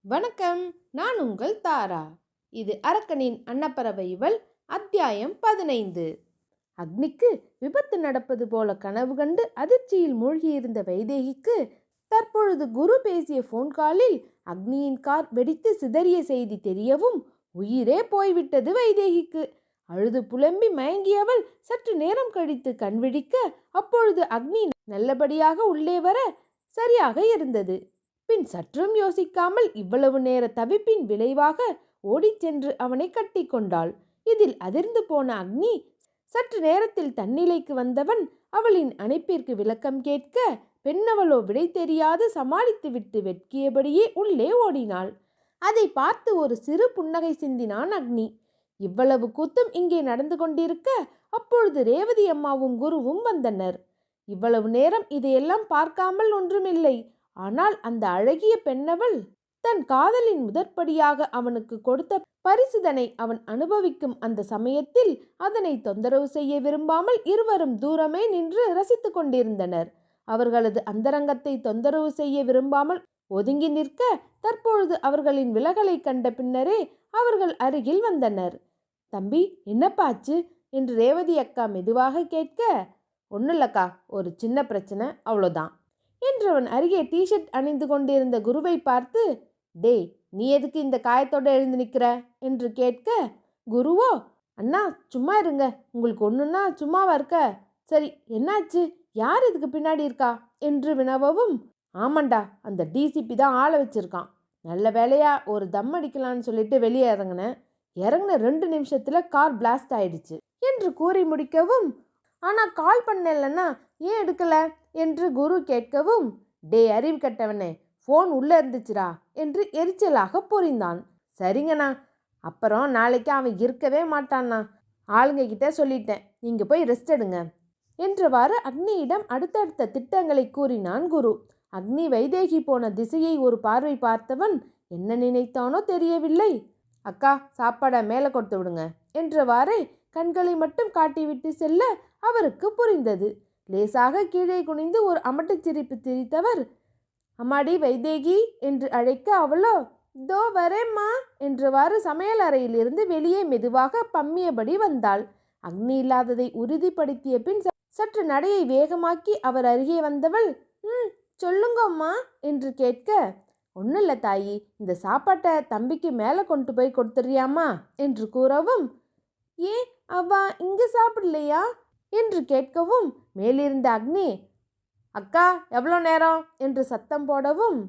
வணக்கம். நான் உங்கள் தாரா. இது அரக்கனின் அன்னப்பறவை இவள். அத்தியாயம் 15. அக்னிக்கு விபத்து நடப்பது போல கனவு கண்டு அதிர்ச்சியில் மூழ்கியிருந்த வைதேகிக்கு தற்பொழுது குரு பேசிய போன் காலில் அக்னியின் கார் வெடித்து சிதறிய செய்தி தெரியவும் உயிரே போய்விட்டது வைதேகிக்கு. அழுது புலம்பி மயங்கியவள் சற்று நேரம் கழித்து கண்விழிக்க அப்பொழுது அக்னி நல்லபடியாக உள்ளே வர சரியாக இருந்தது. பின் சற்றும் யோசிக்காமல் இவ்வளவு நேர தவிப்பின் விளைவாக ஓடிச் சென்று அவனை கட்டி கொண்டாள். இதில் அதிர்ந்து போன அக்னி சற்று நேரத்தில் தன்னிலைக்கு வந்தவன் அவளின் அணைப்பிற்கு விளக்கம் கேட்க பெண்ணவளோ விடை தெரியாது சமாளித்துவிட்டு வெட்கியபடியே உள்ளே ஓடினாள். அதை பார்த்து ஒரு சிறு புன்னகை சிந்தினான் அக்னி. இவ்வளவு கூத்தும் இங்கே நடந்து கொண்டிருக்க அப்பொழுது ரேவதி அம்மாவும் குருவும் வந்தனர். இவ்வளவு நேரம் இதையெல்லாம் பார்க்காமல் ஒன்றுமில்லை. ஆனால் அந்த அழகிய பெண்ணவள் தன் காதலின் முதற்படியாக அவனுக்கு கொடுத்த பரிசுதனை அவன் அனுபவிக்கும் அந்த சமயத்தில் அதனை தொந்தரவு செய்ய விரும்பாமல் இருவரும் தூரமே நின்று ரசித்து கொண்டிருந்தனர். அவர்களது அந்தரங்கத்தை தொந்தரவு செய்ய விரும்பாமல் ஒதுங்கி நிற்க தற்பொழுது அவர்களின் விலகலை கண்ட பின்னரே அவர்கள் அருகில் வந்தனர். தம்பி, என்னப்பாச்சு என்று ரேவதி அக்கா மெதுவாக கேட்க, ஒன்னுல்லக்கா, ஒரு சின்ன பிரச்சனை, அவ்வளோதான் என்றவன் அருகே டிஷர்ட் அணிந்து கொண்டிருந்த குருவை பார்த்து, டேய், நீ எதுக்கு இந்த காயத்தோடு எழுந்து நிற்கிற என்று கேட்க, குருவோ, அண்ணா சும்மா இருங்க, உங்களுக்கு ஒன்றுன்னா சும்மாவா இருக்க, சரி என்னாச்சு, யார் இதுக்கு பின்னாடி இருக்கா என்று வினவவும், ஆமாண்டா, அந்த டிசிபி தான் ஆளை வச்சிருக்கான், நல்ல வேலையா ஒரு தம் அடிக்கலான்னு சொல்லிட்டு வெளியே இறங்கின 2 நிமிஷத்தில் கார் பிளாஸ்ட் ஆயிடுச்சு என்று கூறி முடிக்கவும், ஆனால் கால் பண்ணலன்னா ஏன் எடுக்கல என்று குரு கேட்கவும், டே அறிவு கட்டவனே, ஃபோன் உள்ளே இருந்துச்சுரா என்று எரிச்சலாக புரிந்தான். சரிங்கண்ணா, அப்புறம் நாளைக்கு அவன் இருக்கவே மாட்டான்னா, ஆளுங்க கிட்ட சொல்லிட்டேன், நீங்கள் போய் ரெஸ்ட் எடுங்க என்றவாறு அக்னியிடம் அடுத்தடுத்த திட்டங்களை கூறினான் குரு. அக்னி வைதேகி போன திசையை ஒரு பார்வை பார்த்தவன் என்ன நினைத்தானோ தெரியவில்லை. அக்கா, சாப்பாடை மேலே கொடுத்து விடுங்க என்றவாறே கண்களை மட்டும் காட்டிவிட்டு செல்ல அவருக்கு புரிந்தது. லேசாக கீழே குனிந்து ஒரு அமட்டுச் சிரிப்பு சிரித்தவர், அம்மாடி வைதேகி என்று அழைக்க அவளோ, தோ வரேம்மா என்றவாறு சமையல் அறையிலிருந்து வெளியே மெதுவாக பம்மியபடி வந்தாள். அக்னி இல்லாததை உறுதிப்படுத்திய பின் சற்று நடையை வேகமாக்கி அவர் அருகே வந்தவள், சொல்லுங்கம்மா என்று கேட்க, ஒன்றும் இல்லை தாயி, இந்த சாப்பாட்டை தம்பிக்கு மேலே கொண்டு போய் கொடுத்துறியாம்மா என்று கூறவும், ஏன் அவா இங்கே சாப்பிடலையா என்று கேட்கவும் மேலிருந்த அக்னி, அக்கா எவ்வளோ நேரம் என்று சத்தம் போடவும்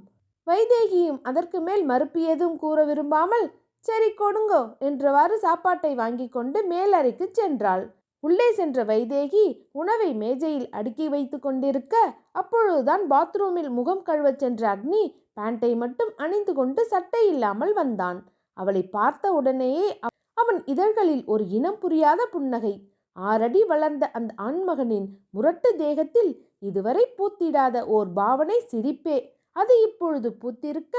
வைதேகியும் அதற்கு மேல் மறுப்பு ஏதும் கூற விரும்பாமல் சரி கொடுங்கோ என்றவாறு சாப்பாட்டை வாங்கி கொண்டு மேலறைக்கு சென்றாள். உள்ளே சென்ற வைதேகி உணவை மேஜையில் அடுக்கி வைத்து கொண்டிருக்க அப்பொழுதுதான் பாத்ரூமில் முகம் கழுவச் சென்ற அக்னி பேண்டை மட்டும் அணிந்து கொண்டு சட்டை இல்லாமல் வந்தான். அவளை பார்த்த உடனேயே அவன் இதழ்களில் ஒரு இனம் புரியாத புன்னகை. 6 அடி வளர்ந்த அந்த ஆண்மகனின் முரட்டு தேகத்தில் இதுவரை பூத்திடாத ஓர் பாவனை சிரிப்பே. அது இப்பொழுது பூத்திருக்க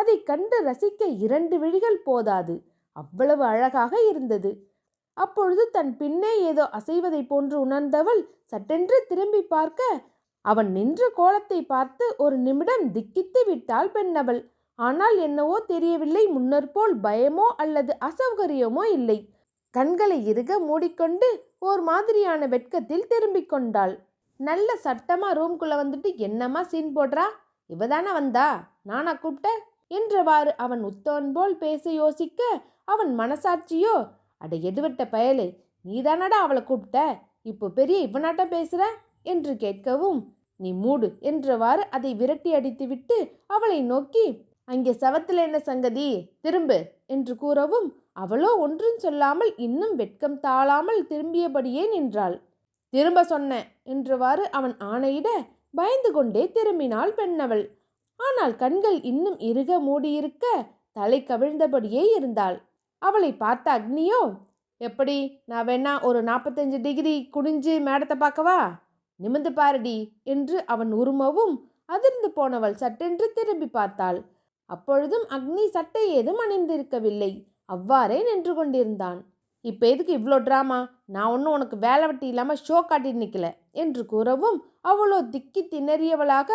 அதை கண்டு ரசிக்க 2 விழிகள் போதாது, அவ்வளவு அழகாக இருந்தது. அப்பொழுது தன் பின்னே ஏதோ அசைவதை போன்று உணர்ந்தவள் சட்டென்று திரும்பி பார்க்க அவன் நின்ற கோலத்தை பார்த்து ஒரு நிமிடம் திக்கித்து விட்டாள் பெண்ணவள். ஆனால் என்னவோ தெரியவில்லை, முன்னர் போல் பயமோ அல்லது அசௌகரியமோ இல்லை. கண்களை இறுக மூடிக்கொண்டு ஓர் மாதிரியான வெட்கத்தில் திரும்பிக் கொண்டாள். நல்ல சட்டமா ரூம்குள்ளே வந்துட்டு என்னம்மா சீன் போடுறா, இவதானே வந்தா, நானா கூப்பிட்டேன் என்றவாறு அவன் உத்தவன் போல் பேச யோசிக்க அவன் மனசாட்சியோ, அட எடுவட்ட பயலே, நீதானடா அவளை கூப்பிட்ட, இப்போ பெரிய இவனாட்ட பேசுற என்று கேட்கவும், நீ மூடு என்றவாறு அதை விரட்டி அடித்துவிட்டு அவளை நோக்கி, அங்கே சவத்தில் என்ன சங்கதி, திரும்பு என்று கூறவும் அவளோ ஒன்றும் சொல்லாமல் இன்னும் வெட்கம் தாழாமல் திரும்பியபடியே நின்றாள். திரும்ப சொன்ன என்றவாறு அவன் ஆணையிட பயந்து கொண்டே திரும்பினாள் பெண்ணவள். ஆனால் கண்கள் இன்னும் இறுக மூடியிருக்க தலை கவிழ்ந்தபடியே இருந்தாள். அவளை பார்த்த அக்னியோ, எப்படி, நான் வேணா ஒரு 45 டிகிரி குனிஞ்சு மேடத்தை பார்க்கவா, நிமிந்து பாருடி என்று அவன் உருமவும் அதிர்ந்து போனவள் சட்டென்று திரும்பி பார்த்தாள். அப்பொழுதும் அக்னி சட்டை ஏதும் அணிந்திருக்கவில்லை, அவ்வாறே நின்று கொண்டிருந்தான். இப்போ எதுக்கு இவ்வளோ ட்ராமா, நான் ஒன்றும் உனக்கு வேலை வெட்டி இல்லாமல் ஷோ காட்டிட்டு நிற்கல என்று கூறவும் அவளோ திக்கி திணறியவளாக,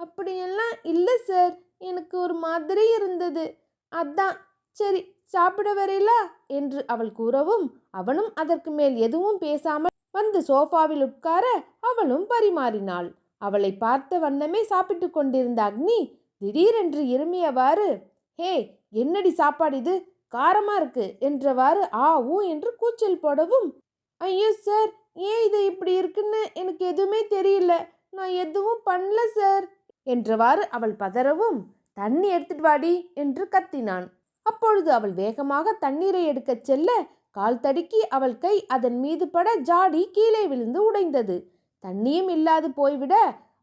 அப்படியெல்லாம் இல்லை சார், எனக்கு ஒரு மாதிரி இருந்தது. அதான் சரி சாப்பிட வரீங்களா என்று அவள் கூறவும் அவனும் அதற்கு மேல் எதுவும் பேசாமல் வந்து சோஃபாவில் உட்கார அவளும் பரிமாறினாள். அவளை பார்த்த வண்ணமே சாப்பிட்டு கொண்டிருந்த அக்னி திடீரென்று இருமியவாறு, ஹே, என்னடி சாப்பாடு இது, காரமா இருக்கு என்றவாறு ஆ ஊ என்று கூச்சல் போடவும், ஐயோ சார், ஏன் இது இப்படி இருக்குன்னு எனக்கு எதுவுமே தெரியல, நான் எதுவும் பண்ணல சார் என்றவாறு அவள் பதறவும், தண்ணி எடுத்துட்டு வாடி என்று கத்தினான். அப்பொழுது அவள் வேகமாக தண்ணீரை எடுக்கச் செல்ல கால் தடுக்கி அவள் கை அதன் மீது பட ஜாடி கீழே விழுந்து உடைந்தது. தண்ணியும் இல்லாது போய்விட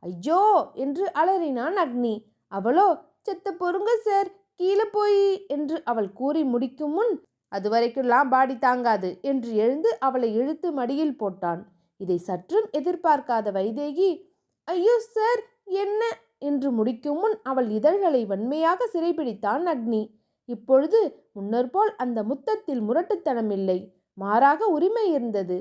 ஐயோ என்று அலறினான் அக்னி. அவளோ, செத்த பொறுங்க சார், கீழே போய் என்று அவள் கூறி முடிக்கும் முன், அதுவரைக்கும்லாம் பாடி தாங்காது என்று எழுந்து அவளை இழுத்து மடியில் போட்டான். இதை சற்றும் எதிர்பார்க்காத வைதேகி, ஐயோ சார், என்ன என்று முடிக்கும் முன் அவள் இதழ்களை வன்மையாக சிறைபிடித்தான் அக்னி. இப்பொழுது முன்னர் போல் அந்த முத்தத்தில் முரட்டுத்தனம் இல்லை, மாறாக உரிமை இருந்தது.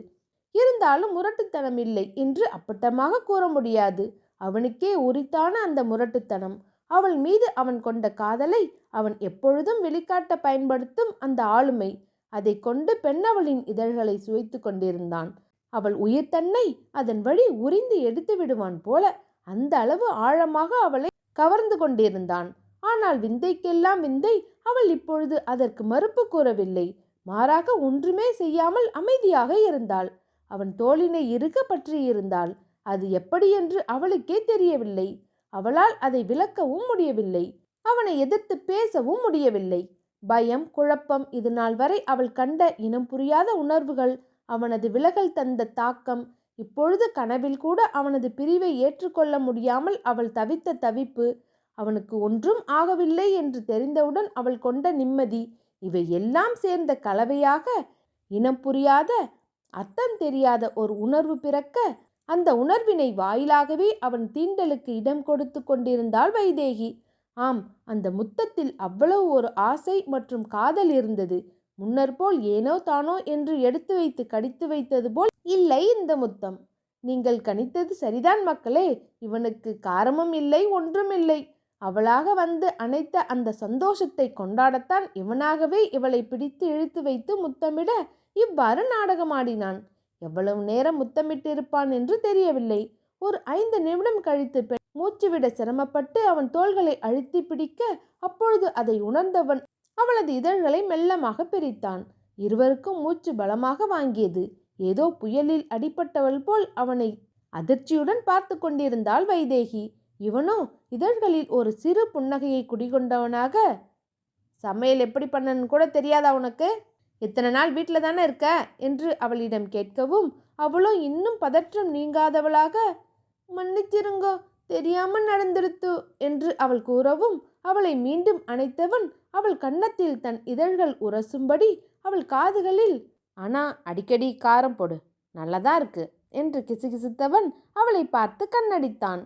இருந்தாலும் முரட்டுத்தனம் இல்லை என்று அப்பட்டமாக கூற முடியாது. அவனுக்கே உரித்தான அந்த முரட்டுத்தனம், அவள் மீது அவன் கொண்ட காதலை அவன் எப்பொழுதும் வெளிக்காட்ட பயன்படுத்தும் அந்த ஆளுமை, அதை கொண்டு பெண்ணவளின் இதழ்களை சுவைத்து கொண்டிருந்தான். அவள் உயிர் தன்னை அதன் வழி உரிந்து எடுத்து விடுவான் போல அந்த அளவு ஆழமாக அவளை கவர்ந்து கொண்டிருந்தான். ஆனால் விந்தைக்கெல்லாம் விந்தை, அவள் இப்பொழுது அதற்கு மறுப்பு கூறவில்லை. மாறாக ஒன்றுமே செய்யாமல் அமைதியாக இருந்தாள். அவன் தோளினை இறுக பற்றியிருந்தாள். அது எப்படி என்று அவளுக்கே தெரியவில்லை. அவளால் அதை விளக்கவும் முடியவில்லை. அவனை எதிர்த்து பேசவும் முடியவில்லை. பயம், குழப்பம், இது நாள் வரை அவள் கண்ட இனம் புரியாத உணர்வுகள், அவனது விலகல் தந்த தாக்கம், இப்பொழுது கனவில் கூட அவனது பிரிவை ஏற்றுக்கொள்ள முடியாமல் அவள் தவித்த தவிப்பு, அவனுக்கு ஒன்றும் ஆகவில்லை என்று தெரிந்தவுடன் அவள் கொண்ட நிம்மதி, இவை எல்லாம் சேர்ந்த கலவையாக இனம் புரியாத, அர்த்தம் தெரியாத ஒரு உணர்வு பிறக்க, அந்த உணர்வினை வாயிலாகவே அவன் தீண்டலுக்கு இடம் கொடுத்து கொண்டிருந்தாள் வைதேகி. ஆம், அந்த முத்தத்தில் அவ்வளவு ஒரு ஆசை மற்றும் காதல் இருந்தது. முன்னர் போல் ஏனோ தானோ என்று எடுத்து வைத்து கடித்து வைத்தது போல் இல்லை இந்த முத்தம். நீங்கள் கணித்தது சரிதான் மக்களே, இவனுக்கு காரமும் இல்லை, ஒன்றும் இல்லை. அவளாக வந்து அணைத்த அந்த சந்தோஷத்தை கொண்டாடத்தான் இவனாகவே இவளை பிடித்து இழுத்து வைத்து முத்தமிட இவ்வாறு நாடகமாடினான். எவ்வளவு நேரம் முத்தமிட்டிருப்பான் என்று தெரியவில்லை. ஒரு 5 நிமிடம் கழித்து பெண் மூச்சுவிட சிரமப்பட்டு அவன் தோள்களை அழுத்தி பிடிக்க, அப்பொழுது அதை உணர்ந்தவன் அவளது இதழ்களை மெல்லமாக பிரித்தான். இருவருக்கும் மூச்சு பலமாக வாங்கியது. ஏதோ புயலில் அடிபட்டவள் போல் அவனை அதிர்ச்சியுடன் பார்த்து கொண்டிருந்தாள் வைதேகி. இவனோ இதழ்களில் ஒரு சிறு புன்னகையை குடிகொண்டவனாக, சமையல் எப்படி பண்ணன்னு கூட தெரியாதா உனக்கு? இத்தனை நாள் வீட்டில் தானே இருக்க என்று அவளிடம் கேட்கவும், அவளோ இன்னும் பதற்றம் நீங்காதவளாக, மன்னிச்சிருங்கோ, தெரியாமல் நடந்துடுத்து என்று அவள் கூறவும், அவளை மீண்டும் அணைத்தவன் அவள் கன்னத்தில் தன் இதழ்கள் உரசும்படி அவள் காதுகளில், ஆனா அடிக்கடி காரம் போடு, நல்லதா இருக்கு என்று கிசுகிசுத்தவன் அவளை பார்த்து கண்ணடித்தான்.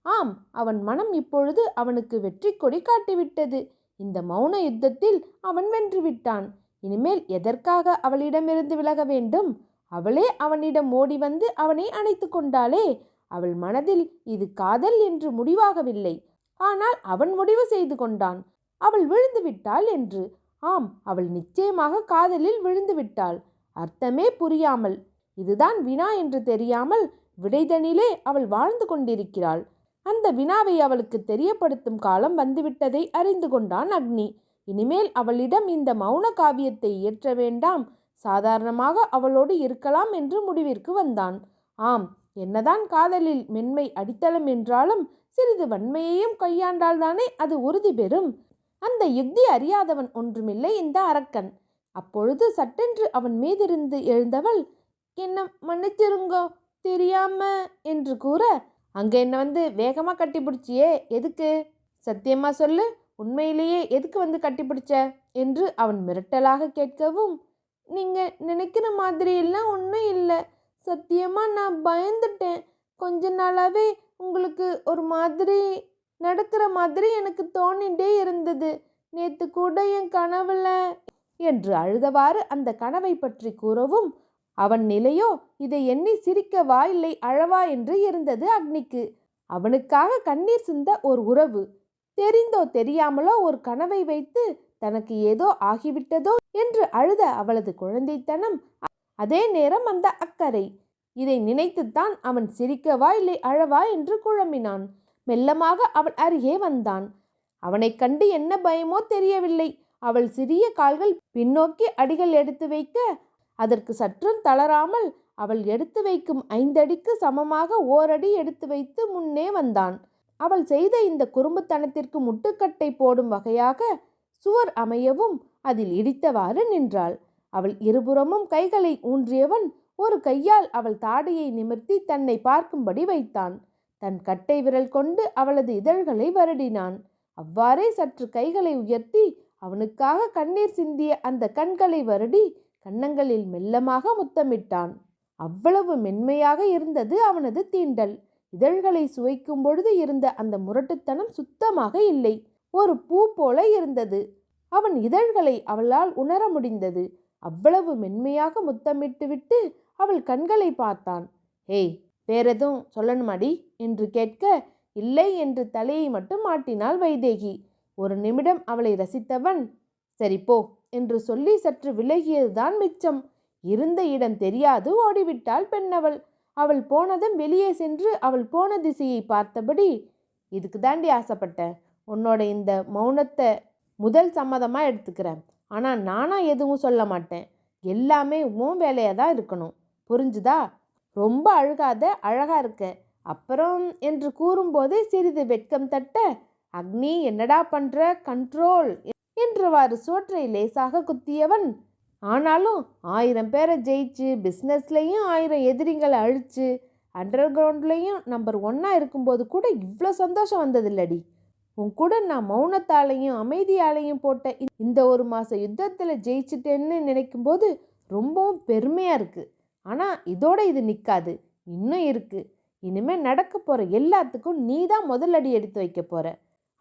ஆம், அவன் மனம் இப்பொழுது அவனுக்கு வெற்றி கொடி காட்டிவிட்டது. இந்த மௌன யுத்தத்தில் அவன் வென்றுவிட்டான். இனிமேல் எதற்காக அவளிடமிருந்து விலக வேண்டும்? அவளே அவனிடம் ஓடி வந்து அவனை அணைத்து கொண்டாளே. அவள் மனதில் இது காதல் என்று முடிவாகவில்லை. ஆனால் அவன் முடிவு செய்து கொண்டான், அவள் விழுந்து விட்டாள் என்று. ஆம், அவள் நிச்சயமாக காதலில் விழுந்து விட்டாள். அர்த்தமே புரியாமல், இதுதான் வினா என்று தெரியாமல் விடைதனிலே அவள் வாழ்ந்து கொண்டிருக்கிறாள். அந்த வினாவை அவளுக்கு தெரியப்படுத்தும் காலம் வந்துவிட்டதை அறிந்து கொண்டான் அக்னி. இனிமேல் அவளிடம் இந்த மௌன காவியத்தை இயற்ற வேண்டாம், சாதாரணமாக அவளோடு இருக்கலாம் என்று முடிவிற்கு வந்தான். ஆம், என்னதான் காதலில் மென்மை அடித்தளம் என்றாலும் சிறிது வன்மையையும் கையாண்டால்தானே அது உறுதி பெறும். அந்த யுக்தி அறியாதவன் ஒன்றுமில்லை இந்த அரக்கன். அப்பொழுது சட்டென்று அவன் மீதிருந்து எழுந்தவள், என்ன மன்னிச்சிருங்கோ, தெரியாம என்று கூற, அங்கே என்ன வந்து வேகமாக கட்டி பிடிச்சியே, எதுக்கு? சத்தியமா சொல்லு, உண்மையிலேயே எதுக்கு வந்து கட்டிப்பிடிச்ச என்று அவன் மிரட்டலாக கேட்கவும், நீங்கள் நினைக்கிற மாதிரியெல்லாம் ஒன்றும் இல்லை, சத்தியமாக நான் பயந்துட்டேன். கொஞ்ச நாளாகவே உங்களுக்கு ஒரு மாதிரி நடக்கிற மாதிரி எனக்கு தோணிகிட்டே இருந்தது. நேற்று கூட என் கனவுல என்று அழுதவாறு அந்த கனவை பற்றி கூறவும், அவன் நிலையோ இதை எண்ணி சிரிக்க வாயில்லை அழவா என்று இருந்தது அக்னிக்கு. அவனுக்காக கண்ணீர் சிந்த ஒரு உறவு, தெரிந்தோ தெரியாமலோ ஒரு கனவை வைத்து தனக்கு ஏதோ ஆகிவிட்டதோ என்று அழுத அவளது குழந்தைத்தனம், அதே நேரம் அந்த அக்கறை, இதை நினைத்துத்தான் அவன் சிரிக்கவா இல்லை அழவா என்று குழம்பினான். மெல்லமாக அவள் அருகே வந்தான். அவனைக் கண்டு என்ன பயமோ தெரியவில்லை. அவள் சிறிய கால்கள் பின்னோக்கி அடிகள் எடுத்து வைக்க, அதற்கு சற்றும் தளராமல் அவள் எடுத்து வைக்கும் 5 அடிக்கு சமமாக ஓரடி எடுத்து வைத்து முன்னே வந்தான். அவள் செய்த இந்த குறும்புத்தனத்திற்கு முட்டுக்கட்டை போடும் வகையாக சுவர் அமையவும் அதில் இடித்தவாறு நின்றாள். அவள் இருபுறமும் கைகளை ஊன்றியவன் ஒரு கையால் அவள் தாடையை நிமிர்த்தி தன்னை பார்க்கும்படி வைத்தான். தன் கட்டை விரல் கொண்டு அவளது இதழ்களை வருடினான். அவ்வாறே சற்று கைகளை உயர்த்தி அவனுக்காக கண்ணீர் சிந்திய அந்த கண்களை வருடி கன்னங்களில் மெல்லமாக முத்தமிட்டான். அவ்வளவு மென்மையாக இருந்தது அவனது தீண்டல். இதழ்களை சுவைக்கும் பொழுது இருந்த அந்த முரட்டுத்தனம் சுத்தமாக இல்லை. ஒரு பூ போல இருந்தது. அவன் இதழ்களை அவளால் உணர முடிந்தது. அவ்வளவு மென்மையாக முத்தமிட்டுவிட்டு அவள் கண்களை பார்த்தான். "ஏய், வேறெதுவும் சொல்லணுமாடி?" என்று கேட்க, இல்லை என்று தலையை மட்டும் ஆட்டினாள் வைதேகி. ஒரு நிமிடம் அவளை ரசித்தவன், "சரி போ" என்று சொல்லி சற்று விலகியதுதான் மிச்சம். இருந்த இடம் தெரியாது ஓடிவிட்டாள் பெண்ணவள். அவள் போனதும் வெளியே சென்று அவள் போன திசையை பார்த்தபடி, "இதுக்கு தாண்டி ஆசைப்பட்டேன். உன்னோட இந்த மௌனத்தை முதல் சம்மதமாக எடுத்துக்கிறேன். ஆனால் நானா எதுவும் சொல்ல மாட்டேன். எல்லாமே உன் வேலையாக தான் இருக்கணும். புரிஞ்சுதா? ரொம்ப அழுகாத, அழகா இருக்க." அப்புறம் என்று கூறும்போதே சிறிது வெட்கம் தட்ட, "அக்னி, என்னடா பண்ற? கண்ட்ரோல்" என்றவாறு சோற்றை லேசாக குத்தியவன், ஆனாலும் 1000 பேரை ஜெயிச்சு பிஸ்னஸ்லையும் 1000 எதிரிங்களை அழிச்சு அண்டர் கிரவுண்ட்லையும் நம்பர் 1 இருக்கும்போது கூட இவ்வளோ சந்தோஷம் வந்ததில்லடி. உன் கூட நான் மௌனத்தாலையும் அமைதியாலையும் போட்ட இந்த 1 மாத யுத்தத்தில் ஜெயிச்சிட்டேன்னு நினைக்கும்போது ரொம்பவும் பெருமையாக இருக்குது. ஆனால் இதோட இது நிற்காது, இன்னும் இருக்குது. இனிமேல் நடக்க போகிற எல்லாத்துக்கும் நீ தான் முதல் அடி எடுத்து வைக்க போகிற.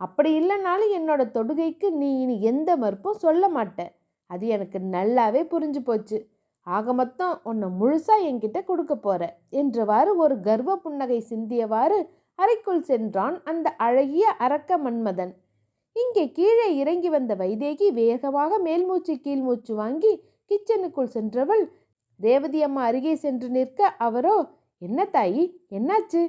அப்படி இல்லைனாலும் என்னோட தொடுகைக்கு நீ இனி எந்த மறுப்பும் சொல்ல மாட்ட. அது எனக்கு நல்லாவே புரிஞ்சு போச்சு. ஆக மொத்தம் உன்னை முழுசாக என்கிட்ட கொடுக்க போற என்றவாறு ஒரு கர்வ புன்னகை சிந்தியவாறு அறைக்குள் சென்றான் அந்த அழகிய அரக்க மன்மதன். இங்கே கீழே இறங்கி வந்த வைதேகி வேகமாக மேல்மூச்சு கீழ்மூச்சு வாங்கி கிச்சனுக்குள் சென்றவள் ரேவதி அம்மா அருகே சென்று நிற்க, அவரோ, "என்ன தாயி, என்னாச்சு?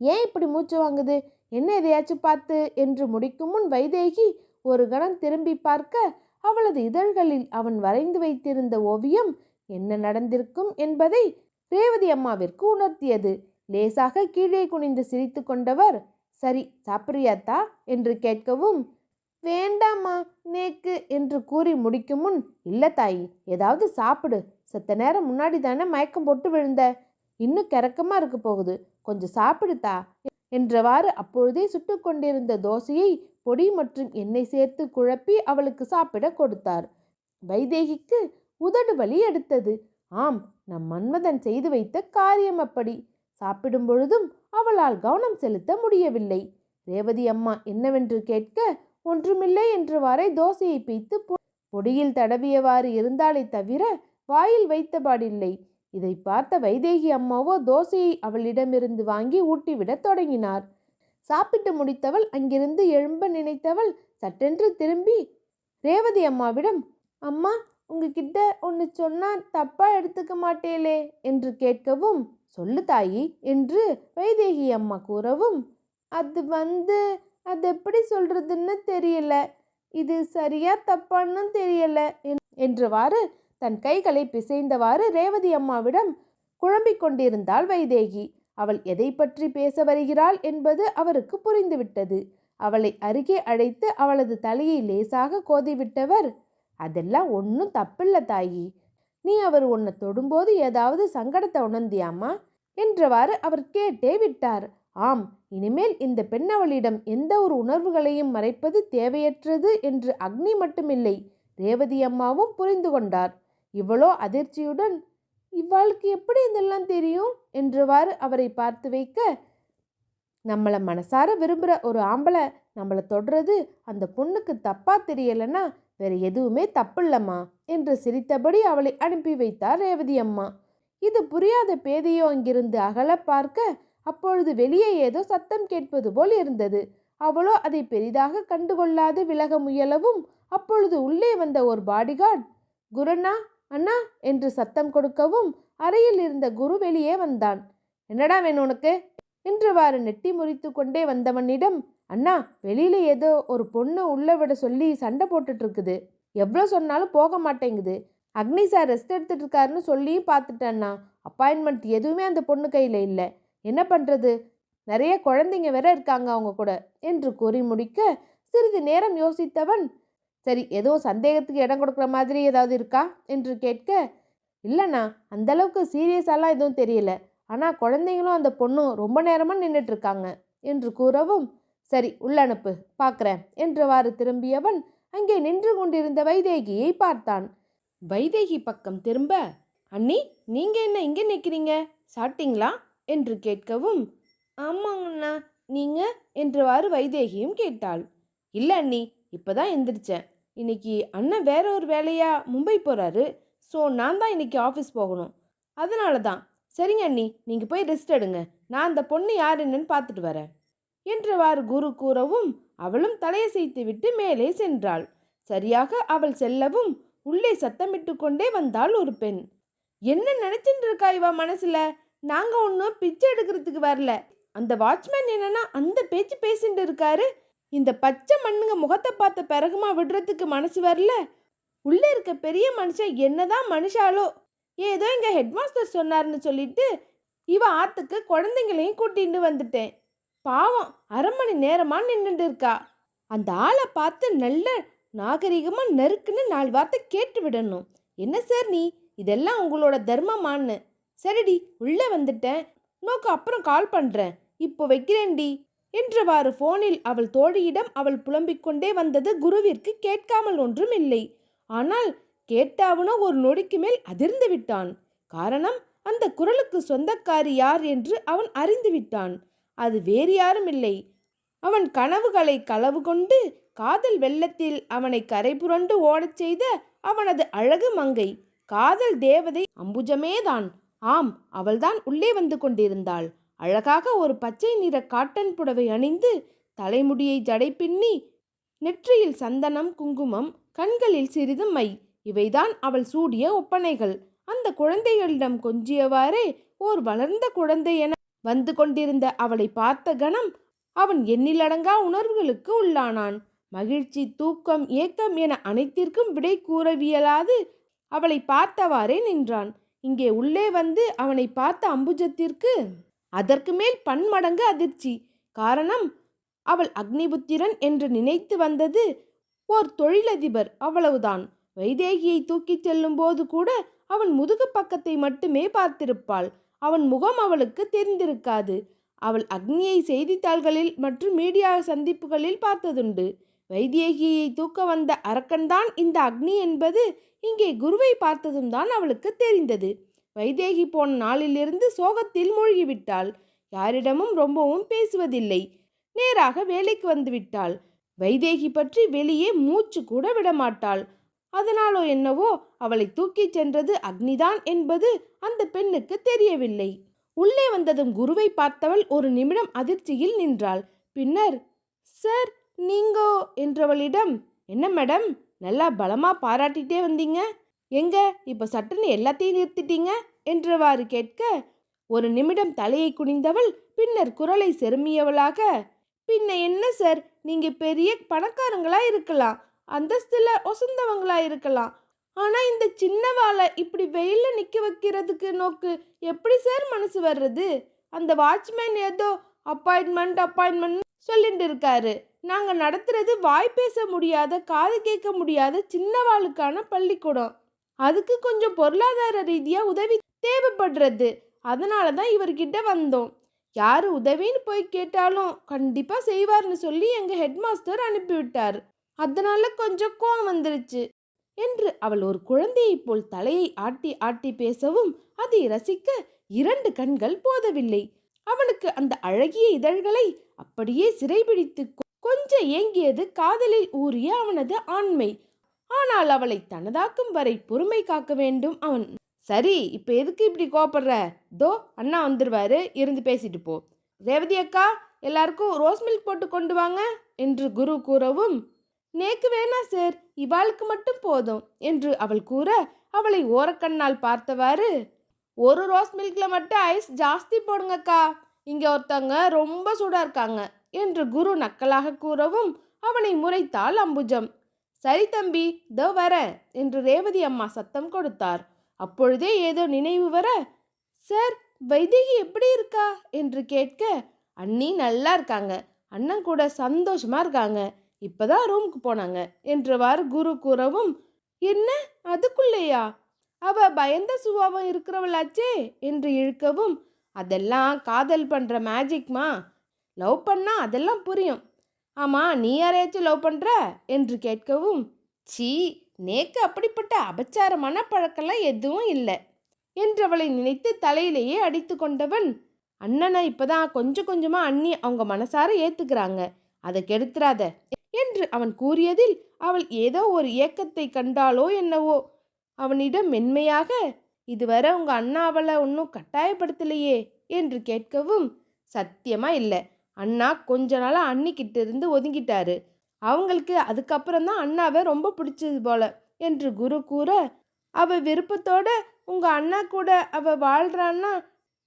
ஏன் இப்படி மூச்சு வாங்குது? என்ன எதையாச்சும் பார்த்து" என்று முடிக்கும் முன் வைதேகி ஒரு கணம் திரும்பி பார்க்க, அவளது இதழ்களில் அவன் வரைந்து வைத்திருந்த ஓவியம் என்ன நடந்திருக்கும் என்பதை ரேவதி அம்மாவிற்கு உணர்த்தியது. லேசாக கீழே குனிந்து சிரித்து கொண்டவர், "சரி, சாப்பிட்றியாத்தா?" என்று கேட்கவும், "வேண்டாமா நேக்கு" என்று கூறி முடிக்கும் முன், "இல்லை தாயி, ஏதாவது சாப்பிடு. செத்த நேரம் முன்னாடி தானே மயக்கம் போட்டு விழுந்த. இன்னும் கிறக்கமாக இருக்க போகுது. கொஞ்சம் சாப்பிடுதா" என்றவாறு அப்பொழுதே சுட்டு கொண்டிருந்த தோசையை பொடி மற்றும் எண்ணெய் சேர்த்து குழப்பி அவளுக்கு சாப்பிட கொடுத்தார். வைதேகிக்கு உதடு வலி எடுத்தது. ஆம், நம் மன்மதன் செய்து வைத்த காரியம் அப்படி. சாப்பிடும் பொழுதும் அவளால் கவனம் செலுத்த முடியவில்லை. ரேவதி அம்மா என்னவென்று கேட்க, ஒன்றுமில்லை என்றவாறே தோசையை பீய்த்து பொடியில் தடவியவாறு இருந்தாலே தவிர வாயில் வைத்தபாடில்லை. இதை பார்த்த வைதேகி அம்மாவோ தோசையை அவளிடமிருந்து வாங்கி ஊட்டிவிடத் தொடங்கினார். சாப்பிட்டு முடித்தவள் அங்கிருந்து எழும்ப நினைத்தவள் சட்டென்று திரும்பி ரேவதி அம்மாவிடம், "அம்மா, உங்ககிட்ட ஒன்று சொன்னால் தப்பா எடுத்துக்க மாட்டேலே" என்று கேட்கவும், "சொல்லு தாயி" என்று வைதேகி அம்மா கூறவும், அது எப்படி சொல்றதுன்னு தெரியல. இது சரியா தப்பான்னு தெரியல" என்றவாறு தன் கைகளை பிசைந்தவாறு ரேவதி அம்மாவிடம் குழம்பிக் கொண்டிருந்தாள் வைதேகி. அவள் எதை பற்றி பேச வருகிறாள் என்பது அவருக்கு புரிந்துவிட்டது. அவளை அருகே அழைத்து அவளது தலையை லேசாக கோதிவிட்டவர், "அதெல்லாம் ஒன்றும் தப்பில்ல தாயி. நீ அவர் உன்னை தொடும்போது ஏதாவது சங்கடத்தை உணர்ந்தியாமா?" என்றவாறு அவர் கேட்டே விட்டார். ஆம், இனிமேல் இந்த பெண்ணவளிடம் எந்த ஒரு உணர்வுகளையும் மறைப்பது தேவையற்றது என்று அக்னி மட்டுமில்லை, ரேவதி அம்மாவும் புரிந்து கொண்டார். இவளோ அதிர்ச்சியுடன், "இவாளுக்கு எப்படி இதெல்லாம் தெரியும்?" என்றவாறு அவரை பார்த்து வைக்க, நம்மளை மனசார விரும்புகிற ஒரு ஆம்பளை நம்மளை தொடுறது அந்த பொண்ணுக்கு தப்பா தெரியலைன்னா வேற எதுவுமே தப்பில்லம்மா என்று சிரித்தபடி அவளை அனுப்பி வைத்தார் ரேவதி அம்மா. இது புரியாத பேதையோ அங்கிருந்து அகல பார்க்க, அப்பொழுது வெளியே ஏதோ சத்தம் கேட்பது போல் இருந்தது. அவளோ அதை பெரிதாக கண்டுகொள்ளாது விலக முயலவும் அப்பொழுது உள்ளே வந்த ஒரு பாடிகார்டு குருண்ணா அண்ணா என்று சத்தம் கொடுக்கவும் அறையில் இருந்த குரு வெளியே வந்தான். என்னடா வேணும் உனக்கு என்றவாறு நெட்டி முறித்து கொண்டே வந்தவனிடம், அண்ணா வெளியில ஏதோ ஒரு பொண்ணு உள்ள விட சொல்லி சண்டை போட்டுட்டு இருக்குது. எவ்வளோ சொன்னாலும் போக மாட்டேங்குது. அக்னி சார் ரெஸ்ட் எடுத்துட்டு இருக்காருன்னு சொல்லியும் பார்த்துட்டேன்னா அப்பாயின்மெண்ட் எதுவுமே அந்த பொண்ணு கையில் இல்லை. என்ன பண்ணுறது, நிறைய குழந்தைங்க வேற இருக்காங்க அவங்க கூட என்று கூறி முடிக்க சிறிது நேரம் யோசித்தவன், சரி ஏதோ சந்தேகத்துக்கு இடம் கொடுக்குற மாதிரி ஏதாவது இருக்கா என்று கேட்க, இல்லைண்ணா அந்தளவுக்கு சீரியஸாலாம் எதுவும் தெரியல, ஆனால் குழந்தைங்களும் அந்த பொண்ணும் ரொம்ப நேரமாக நின்றுட்டு இருக்காங்க என்று கூறவும், சரி உள்ள அனுப்பு பார்க்குறேன் என்றவாறு திரும்பியவன் அங்கே நின்று கொண்டிருந்த வைதேகியை பார்த்தான். வைதேகி பக்கம் திரும்ப, அண்ணி நீங்கள் என்ன இங்கே நிற்கிறீங்க, சாப்பிட்டீங்களா என்று கேட்கவும், ஆமாங்கண்ணா நீங்கள் என்றவாறு வைதேகியும் கேட்டாள். இல்லை அண்ணி இப்போதான் எந்திரிச்சேன், இன்னைக்கு அண்ணன் வேற ஒரு வேலையாக மும்பை போகிறாரு, ஸோ நான் தான் இன்னைக்கு ஆஃபீஸ் போகணும், அதனால தான். சரிங்க அண்ணி நீங்கள் போய் ரெஸ்ட் எடுங்க, நான் அந்த பொண்ணு யார் என்னன்னு பார்த்துட்டு வரேன் என்றவாறு குரு கூறவும் அவளும் தலையசைத்து விட்டு மேலே சென்றாள். சரியாக அவள் செல்லவும் உள்ளே சத்தமிட்டு கொண்டே வந்தாள் ஒரு பெண். என்ன நினைச்சிட்டு இருக்கா இவ மனசுல, நாங்க ஒன்றும் பிச்சை எடுக்கிறதுக்கு வரல, அந்த வாட்ச்மேன் என்னன்னா அந்த பேச்சு பேசிட்டு இருக்காரு, இந்த பச்சை மண்ணுங்க முகத்தை பார்த்த பிறகுமா விடுறதுக்கு மனசு வரல, உள்ளே இருக்க பெரிய மனுஷன் என்னதான் மனுஷாலோ, ஏதோ எங்க ஹெட்மாஸ்டர் சொன்னார்னு சொல்லிட்டு இவ ஆத்துக்கு குழந்தைங்களையும் கூட்டிட்டு வந்துட்டேன். பாவம் 1/2 மணி நேரமா நின்றுட்டு இருக்கா, அந்த ஆளை பார்த்து நல்ல நாகரிகமா நறுக்குன்னு 4 வார்த்தை கேட்டு விடணும். என்ன சார் நீ இதெல்லாம் உங்களோட தர்மமான்னு. சரிடி உள்ளே வந்துட்டேன், நோக்கு அப்புறம் கால் பண்றேன், இப்போ வைக்கிறேன்டி என்றவாறு போனில் அவள் தோழியிடம் அவள் புலம்பிக் கொண்டே வந்தது குருவிற்கு கேட்காமல் ஒன்றும் இல்லை. ஆனால் கேட்டாவனோ ஒரு நொடிக்கு மேல் அதிர்ந்து விட்டான். காரணம், அந்த குரலுக்கு சொந்தக்காரி யார் என்று அவன் அறிந்து விட்டான். அது வேறு யாரும் இல்லை, அவன் கனவுகளை களவு கொண்டு காதல் வெள்ளத்தில் அவனை கரை புரண்டு ஓடச் செய்த அவனது அழகு மங்கை, காதல் தேவதை அம்புஜமேதான். ஆம், அவள்தான் உள்ளே வந்து கொண்டிருந்தாள். அழகாக ஒரு பச்சை நிற காட்டன் புடவை அணிந்து தலைமுடியை ஜடை பின்னி நெற்றியில் சந்தனம் குங்குமம், கண்களில் சிறிது மை, இவைதான் அவள் சூடிய ஒப்பனைகள். அந்த குழந்தைகளிடம் கொஞ்சியவாறே ஓர் வளர்ந்த குழந்தை என வந்து கொண்டிருந்த அவளை பார்த்த கணம் அவன் எண்ணிலடங்கா உணர்வுகளுக்கு உள்ளானான். மகிழ்ச்சி, தூக்கம், ஏக்கம் என அனைத்திற்கும் விடை கூறவியலாது அவளை பார்த்தவாறே நின்றான். இங்கே உள்ளே வந்து அவனை பார்த்த அம்புஜத்திற்கு அதற்கு மேல் பன்மடங்கு அதிர்ச்சி. காரணம், அவள் அக்னிபுத்திரன் என்று நினைத்து வந்தது ஓர் தொழிலதிபர், அவ்வளவுதான். வைதேகியை தூக்கிச் செல்லும் போது கூட அவன் முதுகு பக்கத்தை மட்டுமே பார்த்திருப்பாள், அவன் முகம் அவளுக்கு தெரிந்திருக்காது. அவள் அக்னியை செய்தித்தாள்களில் மற்றும் மீடியா சந்திப்புகளில் பார்த்ததுண்டு. வைதேகியை தூக்க வந்த அரக்கன்தான் இந்த அக்னி என்பது இங்கே குருவை பார்த்ததும் தான் அவளுக்கு தெரிந்தது. வைதேகி போன நாளிலிருந்து சோகத்தில் மூழ்கிவிட்டாள். யாரிடமும் ரொம்பவும் பேசுவதில்லை, நேராக வேலைக்கு வந்துவிட்டாள். வைதேகி பற்றி வெளியே மூச்சு கூட விடமாட்டாள். அதனாலோ என்னவோ அவளை தூக்கிச் சென்றது அக்னிதான் என்பது அந்த பெண்ணுக்கு தெரியவில்லை. உள்ளே வந்ததும் குருவை பார்த்தவள் ஒரு நிமிடம் அதிர்ச்சியில் நின்றாள். பின்னர், சார் நீங்கோ என்றவளிடம், என்ன மேடம் நல்லா பலமா பாராட்டிட்டே வந்தீங்க, எங்க இப்ப சட்டுன்னு எல்லாத்தையும் நிறுத்திட்டீங்க என்றவாறு கேட்க, ஒரு நிமிடம் தலையை குனிந்தவள் பின்னர் குரலை செருமியவளாக, பின்ன என்ன சார், நீங்க பெரிய பணக்காரங்களா இருக்கலாம், அந்தஸ்துல ஒசந்தவங்களா இருக்கலாம், ஆனா இந்த சின்னவாளை இப்படி வெயில நிக்க வைக்கிறதுக்கு நோக்கு எப்படி சார் மனசு வர்றது? அந்த வாட்ச்மேன் ஏதோ அப்பாயின்மெண்ட் சொல்லிட்டு இருக்காரு. நாங்க நடத்துறது வாய் பேச முடியாத காது கேட்க முடியாத சின்னவாளுக்கான பள்ளிக்கூடம். அதுக்கு கொஞ்சம் பொருளாதார ரீதியா உதவி தேவைப்படுறது. அதனால தான் இவர்கிட்ட வந்தோம். யாரு உதவின்னு போய் கேட்டாலும் கண்டிப்பா செய்வார்னு சொல்லி எங்க ஹெட்மாஸ்டர் அனுப்பிவிட்டார். அதனால கொஞ்சம் கோவம் வந்துருச்சு என்று அவள் ஒரு குழந்தையை போல் தலையை ஆட்டி ஆட்டி பேசவும் அதை ரசிக்க 2 கண்கள் போதவில்லை. அவனுக்கு அந்த அழகிய இதழ்களை அப்படியே சிறைபிடித்து கொஞ்சம் ஏங்கியது காதலில் ஊறிய அவனது ஆண்மை. ஆனால் அவளை தனதாக்கும் வரை பொறுமை காக்க வேண்டும் அவன். சரி, இப்ப எதுக்கு இப்படி கோபப்படுற? தோ அண்ணா வந்துருவாரு, இருந்து பேசிட்டு போ. ரேவதி அக்கா, எல்லாருக்கும் ரோஸ் மில்க் போட்டு கொண்டு வாங்க என்று குரு கூறவும், நேக்கு வேணா சார், இவாளுக்கு மட்டும் போதும் என்று அவள் கூற, அவளை ஓரக்கண்ணால் பார்த்தவாறு, ஒரு ரோஸ் மில்க்ல மட்டும் ஐஸ் ஜாஸ்தி போடுங்கக்கா, இங்கே ஒருத்தவங்க ரொம்ப சூடாக இருக்காங்க என்று குரு நக்கலாக கூறவும் அவனை முறைத்தாள் அம்புஜம். சரி தம்பி, இதோ வர என்று ரேவதி அம்மா சத்தம் கொடுத்தார். அப்பொழுதே ஏதோ நினைவு வர, சார் வைதேகி எப்படி இருக்கா என்று கேட்க, அண்ணி நல்லா இருக்காங்க, அண்ணன் கூட சந்தோஷமா இருக்காங்க, இப்பதான் ரூமுக்கு போனாங்க என்றவாறு குரு கூறவும், என்ன அதுக்குள்ளேயா, அவ பயந்த சுபாவம் இருக்கிறவளாச்சே என்று இழுக்கவும், அதெல்லாம் காதல் பண்ற மேஜிக்மா, லவ் பண்ணா அதெல்லாம் புரியும். ஆமா, நீ யாரையாச்சும் லவ் பண்ற என்று கேட்கவும், சீ, நேக்கு அப்படிப்பட்ட அபச்சாரமான பழக்கெல்லாம் எதுவும் இல்லை என்றவளை நினைத்து தலையிலேயே அடித்து கொண்டவன், அண்ணனை இப்பதான் கொஞ்சம் கொஞ்சமா அண்ணி அவங்க மனசார ஏத்துக்கிறாங்க, அதை கெடுத்துறாத என்று அவன் கூறியதில் அவள் ஏதோ ஒரு ஏக்கத்தை கண்டாளோ என்னவோ. அவனிடம் மென்மையாக, இதுவரை உங்க அண்ணா அவளை ஒன்றும் கட்டாயப்படுத்தலையே என்று கேட்கவும், சத்தியமா இல்லை, அண்ணா கொஞ்ச நாளாக அண்ணிக்கிட்ட இருந்து ஒதுங்கிட்டாரு, அவங்களுக்கு அதுக்கப்புறம் தான் அண்ணாவை ரொம்ப பிடிச்சது போல என்று குரு கூற, அவ விருப்பத்தோட உங்க அண்ணா கூட அவ வாழ்றான்னா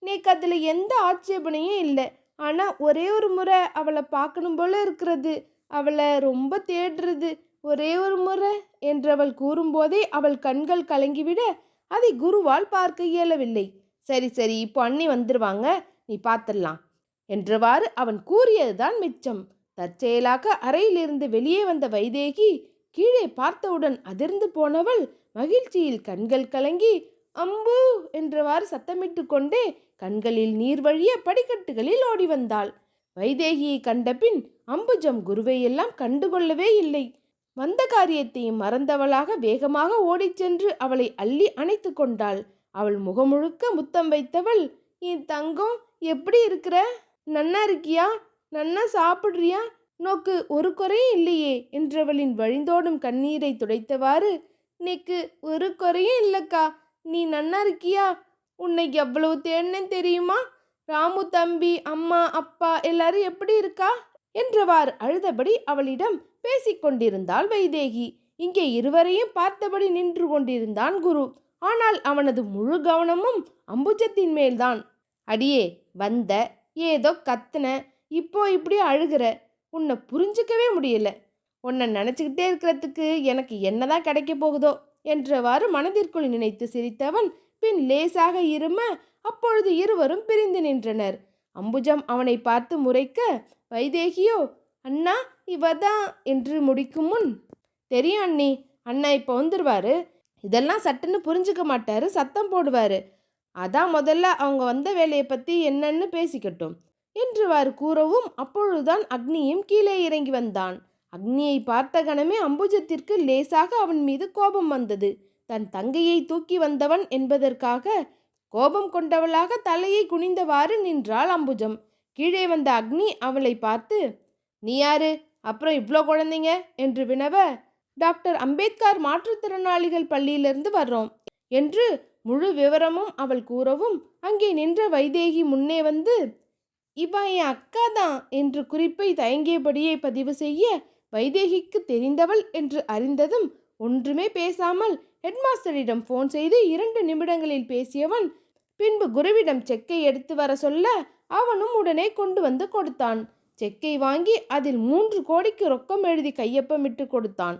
நேக்கு அதில் எந்த ஆட்சேபனையும் இல்லை. ஆனால் ஒரே ஒரு முறை அவளை பார்க்கணும் போல இருக்கிறது, அவளை ரொம்ப தேடுறது, ஒரே ஒரு முறை என்றவள் கூறும்போதே அவள் கண்கள் கலங்கிவிட அதை குருவால் பார்க்க இயலவில்லை. சரி சரி, இப்போ அண்ணி வந்துடுவாங்க, நீ பார்த்துடலாம் என்றவாறு அவன் கூறியதுதான் மிச்சம். தற்செயலாக அறையிலிருந்து வெளியே வந்த வைதேகி கீழே பார்த்தவுடன் அதிர்ந்து போனவள் மகிழ்ச்சியில் கண்கள் கலங்கி அம்பு என்றவாறு சத்தமிட்டு கொண்டே கண்களில் நீர் வழிய படிக்கட்டுகளில் ஓடி வந்தாள். வைதேகியை கண்டபின் அம்புஜம் குருவை எல்லாம் கண்டுகொள்ளவே இல்லை. வந்த காரியத்தையும் மறந்தவளாக வேகமாக ஓடிச் சென்று அவளை அள்ளி அணைத்து கொண்டாள். அவள் முகமுழுக்க முத்தம் வைத்தவள், என் தங்கம் எப்படி இருக்கிற, நன்னா இருக்கியா, நன்னா சாப்பிட்றியா, நோக்கு ஒரு குறையும் இல்லையே என்றவளின் வழிந்தோடும் கண்ணீரை துடைத்தவாறு, நேக்கு ஒரு குறையும் இல்லைக்கா, நீ நன்னா இருக்கியா, உன்னை எவ்வளவு தேடினேன் தெரியுமா, ராமு தம்பி அம்மா அப்பா எல்லாரும் எப்படி இருக்கா என்றவாறு அழுதபடி அவளிடம் பேசிக்கொண்டிருந்தாள் வைதேகி. இங்கே இருவரையும் பார்த்தபடி நின்று கொண்டிருந்தான் குரு. ஆனால் அவனது முழு கவனமும் அம்புஜத்தின் மேல்தான். அடியே வந்த, ஏதோ கத்துன, இப்போ இப்படி அழுகிற, உன்னை புரிஞ்சுக்கவே முடியல, உன்னை நினச்சிக்கிட்டே இருக்கிறதுக்கு எனக்கு என்னதான் கிடைக்க போகுதோ என்றவாறு மனதிற்குள் நினைத்து சிரித்தவன் பின் லேசாக இரும அப்பொழுது இருவரும் பிரிந்து நின்றனர். அம்புஜம் அவனை பார்த்து முறைக்க, வைதேகியோ அண்ணா இவதான் என்று முடிக்கும் முன், தெரியும் அண்ணி, அண்ணா இப்போ வந்துடுவாரு, இதெல்லாம் சட்டுன்னு புரிஞ்சுக்க மாட்டாரு, சத்தம் போடுவாரு, அதான் முதல்ல அவங்க வந்த வேலையை பற்றி என்னன்னு பேசிக்கட்டும் என்றவாறு கூறவும் அப்பொழுதுதான் அக்னியும் கீழே இறங்கி வந்தான். அக்னியை பார்த்த கணமே அம்புஜத்திற்கு லேசாக அவன் மீது கோபம் வந்தது. தன் தங்கையை தூக்கி வந்தவன் என்பதற்காக கோபம் கொண்டவளாக தலையை குனிந்தவாறு நின்றாள் அம்புஜம். கீழே வந்த அக்னி அவளை பார்த்து, நீ யாரு, அப்புறம் இவ்வளோ குழந்தைங்க என்று வினவ, டாக்டர் அம்பேத்கர் மாற்றுத்திறனாளிகள் பள்ளியிலிருந்து வர்றோம் என்று முழு விவரமும் அவள் கூறவும் அங்கே நின்ற வைதேகி முன்னே வந்து, இவ என் அக்கா தான் என்று குறிப்பை தயங்கியபடியே பதிவு செய்ய, வைதேகிக்கு தெரிந்தவள் என்று அறிந்ததும் ஒன்றுமே பேசாமல் ஹெட்மாஸ்டரிடம் ஃபோன் செய்து 2 நிமிடங்களில் பேசியவன் பின்பு குருவிடம் செக்கை எடுத்து வர சொல்ல அவனும் உடனே கொண்டு வந்து கொடுத்தான். செக்கை வாங்கி அதில் 3 கோடிக்கு ரொக்கம் எழுதி கையொப்பமிட்டு கொடுத்தான்.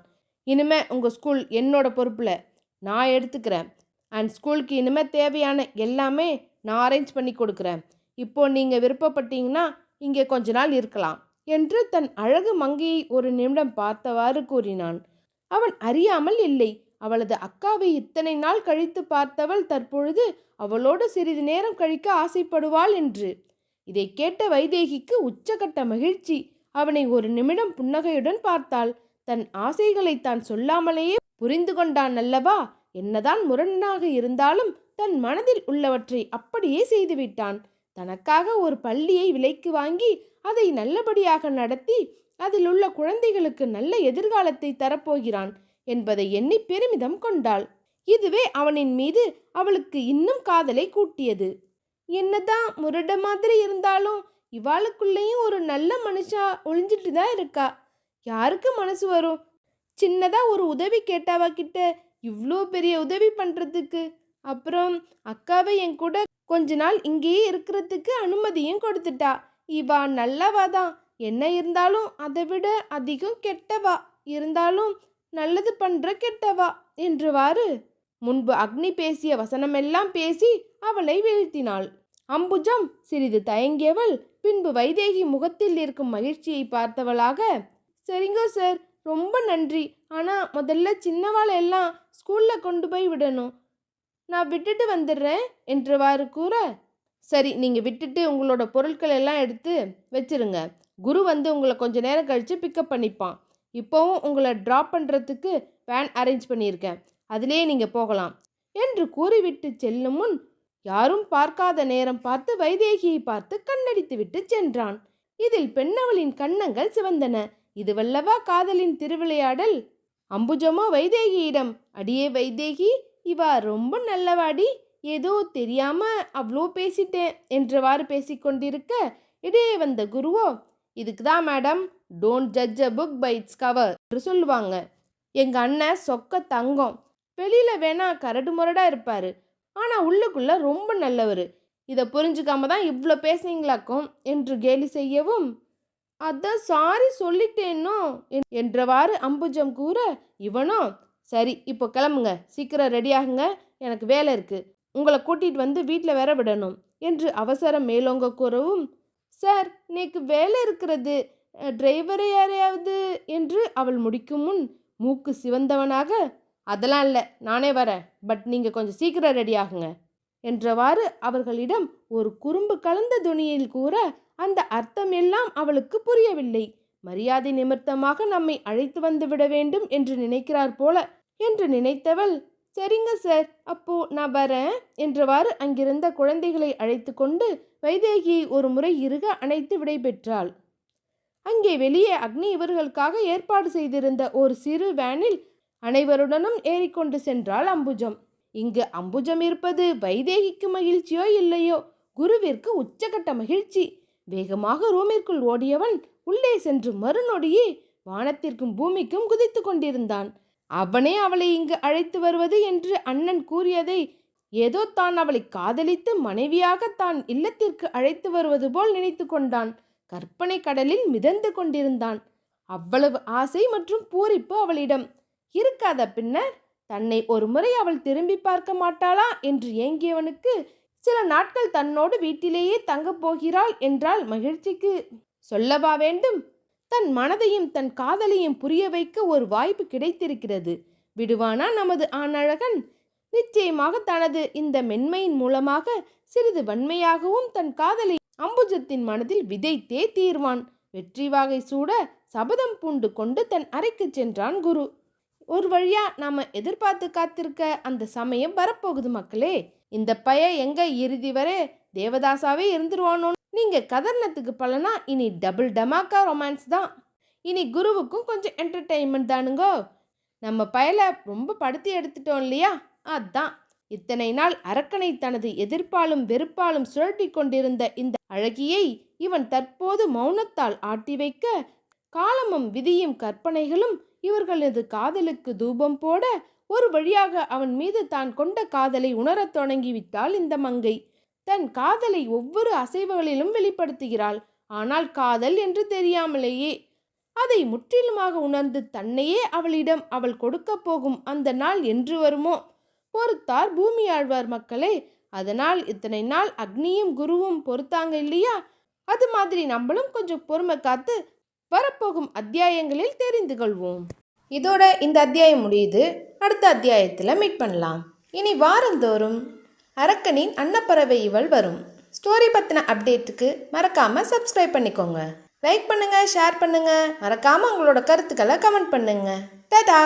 இனிமே உங்கள் ஸ்கூல் என்னோட பொறுப்பில், நான் எடுத்துக்கிறேன், அண்ட் ஸ்கூலுக்கு இனிமேல் தேவையான எல்லாமே நான் அரேஞ்ச் பண்ணி கொடுக்குறேன், இப்போ நீங்கள் விருப்பப்பட்டீங்கன்னா இங்கே கொஞ்ச நாள் இருக்கலாம் என்று தன் அழகு மங்கையை ஒரு நிமிடம் பார்த்தவாறு கூறினான். அவன் அறியாமல் இல்லை, அவளது அக்காவை இத்தனை நாள் கழித்து பார்த்தவள் தற்பொழுது அவளோடு சிறிது நேரம் கழிக்க ஆசைப்படுவாள் என்று. இதை கேட்ட வைதேகிக்கு உச்சகட்ட மகிழ்ச்சி. அவனை ஒரு நிமிடம் புன்னகையுடன் பார்த்தாள். தன் ஆசைகளை தான் சொல்லாமலேயே புரிந்து கொண்டான் அல்லவா. என்னதான் முரணாக இருந்தாலும் தன் மனதில் உள்ளவற்றை அப்படியே செய்துவிட்டான். தனக்காக ஒரு பள்ளியை விலைக்கு வாங்கி அதை நல்லபடியாக நடத்தி அதில் உள்ள குழந்தைகளுக்கு நல்ல எதிர்காலத்தை தரப்போகிறான் என்பதை எண்ணி பெருமிதம் கொண்டாள். இதுவே அவனின் மீது அவளுக்கு இன்னும் காதலை கூட்டியது. என்னதான் முரட மாதிரி இருந்தாலும் இவாளுக்குள்ளேயும் ஒரு நல்ல மனுஷா ஒளிஞ்சிட்டு தான் இருக்கா. யாருக்கு மனசு வரும் சின்னதா ஒரு உதவி கேட்டாவா கிட்ட இவ்வளோ பெரிய உதவி பண்ணுறதுக்கு? அப்புறம் அக்காவை என் கூட கொஞ்ச நாள் இங்கேயே இருக்கிறதுக்கு அனுமதியும் கொடுத்துட்டா. இவா நல்லவா தான், என்ன இருந்தாலும் அதை விட அதிகம் கெட்டவா. இருந்தாலும் நல்லது பண்ற கெட்டவா என்றவாறு முன்பு அக்னி பேசிய வசனமெல்லாம் பேசி அவளை வீழ்த்தினாள். அம்புஜம் சிறிது தயங்கியவள் பின்பு வைதேகி முகத்தில் இருக்கும் மகிழ்ச்சியை பார்த்தவளாக, சரிங்க சார், ரொம்ப நன்றி. ஆனால் முதல்ல சின்னவாளை எல்லாம் ஸ்கூலில் கொண்டு போய் விடணும். நான் விட்டுட்டு வந்துடுறேன் என்றவாறு கூற, சரி, நீங்கள் விட்டுட்டு உங்களோட பொருட்கள் எல்லாம் எடுத்து வச்சிருங்க. குரு வந்து உங்களை கொஞ்ச நேரம் கழித்து பிக்கப் பண்ணிப்பான். இப்போவும் உங்களை ட்ராப் பண்ணுறதுக்கு வேன் அரேஞ்ச் பண்ணியிருக்கேன், அதிலே நீங்கள் போகலாம் என்று கூறிவிட்டு செல்லும் முன் யாரும் பார்க்காத நேரம் பார்த்து வைதேகியை பார்த்து கண்ணடித்து விட்டு சென்றான். இதில் பெண்ணவளின் கன்னங்கள் சிவந்தன. இதுவல்லவா காதலின் திருவிளையாடல். அம்புஜமோ வைதேகியிடம், அடியே வைதேகி, இவா ரொம்ப நல்லவாடி, ஏதோ தெரியாம அவ்வளோ பேசிட்டேன் என்றவாறு பேசிக்கொண்டிருக்க இடையே வந்த குருவோ, இதுக்கு தான் madam don't judge a book by its cover என்று சொல்லுவாங்க. எங்கள் அண்ணன் சொக்க தங்கம், வெளியில் வேணா கரடு முரடா இருப்பார், ஆனால் உள்ளுக்குள்ள ரொம்ப நல்லவர். இதை புரிஞ்சுக்காம தான் இவ்வளோ பேசுனீங்களாக்கும் என்று கேலி செய்யவும், அதான் சாரி சொல்லிட்டேனோ என்றவாறு அம்புஜம் கூற, இவனோ, சரி இப்போ கிளம்புங்க, சீக்கிரம் ரெடியாகுங்க, எனக்கு வேலை இருக்கு, உங்களை கூட்டிகிட்டு வந்து வீட்டில் வேற விடணும் என்று அவசரம் மேலோங்க கூறவும், சார் நேக்கு வேலை இருக்கிறது, டிரைவரை யாரையாவது என்று அவள் முடிக்கும் முன் மூக்கு சிவந்தவனாக, அதெல்லாம் இல்லை, நானே வரேன், பட் நீங்கள் கொஞ்சம் சீக்கிரம் ரெடி ஆகுங்க என்றவாறு அவர்களிடம் ஒரு குறும்பு கலந்த துணியில் கூற, அந்த அர்த்தம் எல்லாம் அவளுக்கு புரியவில்லை. மரியாதை நிமித்தமாக நம்மை அழைத்து வந்து விட வேண்டும் என்று நினைக்கிறார் போல என்று நினைத்தவள், சரிங்க சார், அப்போ நான் வரேன் என்றவாறு அங்கிருந்த குழந்தைகளை அழைத்து கொண்டு வைதேகியை ஒரு முறை இறுக அணைத்து விடை பெற்றாள். அங்கே வெளியே அக்னி இவர்களுக்காக ஏற்பாடு செய்திருந்த ஒரு சிறு வேனில் அனைவருடனும் ஏறிக்கொண்டு சென்றாள் அம்புஜம். இங்கு அம்புஜம் இருப்பது வைதேகிக்கு மகிழ்ச்சியோ இல்லையோ, குருவிற்கு உச்சகட்ட மகிழ்ச்சி. வேகமாக ரூமிற்குள் ஓடியவன் உள்ளே சென்று மறுநொடியே வானத்திற்கும் பூமிக்கும் குதித்து கொண்டிருந்தான். அவனே அவளை இங்கு அழைத்து வருவது என்று அண்ணன் கூறியதை ஏதோ தான் அவளை காதலித்து மனைவியாக தான் இல்லத்திற்கு அழைத்து வருவது போல் நினைத்து கொண்டான். கற்பனை கடலில் மிதந்து கொண்டிருந்தான். அவ்வளவு ஆசை மற்றும் பூரிப்பு அவளிடம் இருக்காத பின்னர் தன்னை ஒரு முறை அவள் திரும்பி பார்க்க மாட்டாளா என்று ஏங்கியவனுக்கு சில நாட்கள் தன்னோடு வீட்டிலேயே தங்கப் போகிறாள் என்றால் மகிழ்ச்சிக்கு சொல்லவா வேண்டும். தன் மனதையும் தன் காதலையும் புரிய வைக்க ஒரு வாய்ப்பு கிடைத்திருக்கிறது. விடுவானா நமது ஆணழகன்? நிச்சயமாக தனது இந்த மென்மையின் மூலமாக சிறிது வன்மையாகவும் தன் காதலை அம்புஜத்தின் மனதில் விதைத்தே தீர்வான். வெற்றி வாகை சூட சபதம் பூண்டு கொண்டு தன் அறைக்கு சென்றான் குரு. ஒரு வழியா நாம எதிர்பார்த்து காத்திருக்க அந்த சமயம் வரப்போகுது மக்களே. இந்த பைய எங்க இறுதி வரை தேவதாசாவே இருந்துருவானோ. நீங்க கதர்னத்துக்கு பலனா இனி டபுள் டமாக்கா ரொமான்ஸ் தான். இனி குருவுக்கும் கொஞ்சம் என்டர்டெயின்மெண்ட் தானுங்கோ. நம்ம பயல ரொம்ப படுத்தி எடுத்துட்டோம் இல்லையா, அதான். இத்தனை நாள் அரக்கனை தனது எதிர்ப்பாலும் வெறுப்பாலும் சுழட்டி கொண்டிருந்த இந்த அழகியை இவன் தற்போது மௌனத்தால் ஆட்டி வைக்க, காலமும் விதியும் கற்பனைகளும் இவர்களது காதலுக்கு தூபம் போட ஒரு வழியாக அவன் மீது தான் கொண்ட காதலை உணரத் தொடங்கிவிட்டாள் இந்த மங்கை. தன் காதலை ஒவ்வொரு அசைவுகளிலும் வெளிப்படுத்துகிறாள். ஆனால் காதல் என்று தெரியாமலேயே அதை முற்றிலுமாக உணர்ந்து தன்னையே அவளிடம் அவள் கொடுக்க போகும் அந்த நாள் என்று வருமோ? பொறுத்தார் பூமி ஆழ்வார் மக்களே. அதனால் இத்தனை நாள் அக்னியும் குருவும் பொறுத்தாங்க இல்லையா, அது மாதிரி நம்மளும் கொஞ்சம் பொறுமை காத்து வரப்போகும் அத்தியாயங்களில் தெரிந்து கொள்வோம். இதோட இந்த அத்தியாயம் முடியுது. அடுத்த அத்தியாயத்தில் மீட் பண்ணலாம். இனி வாரந்தோறும் அரக்கனின் அன்னப்பறவை இவள் வரும். ஸ்டோரி பற்றின அப்டேட்டுக்கு மறக்காமல் சப்ஸ்கிரைப் பண்ணிக்கோங்க. லைக் பண்ணுங்கள், ஷேர் பண்ணுங்கள், மறக்காமல் உங்களோட கருத்துக்களை கமெண்ட் பண்ணுங்கள். டாடா.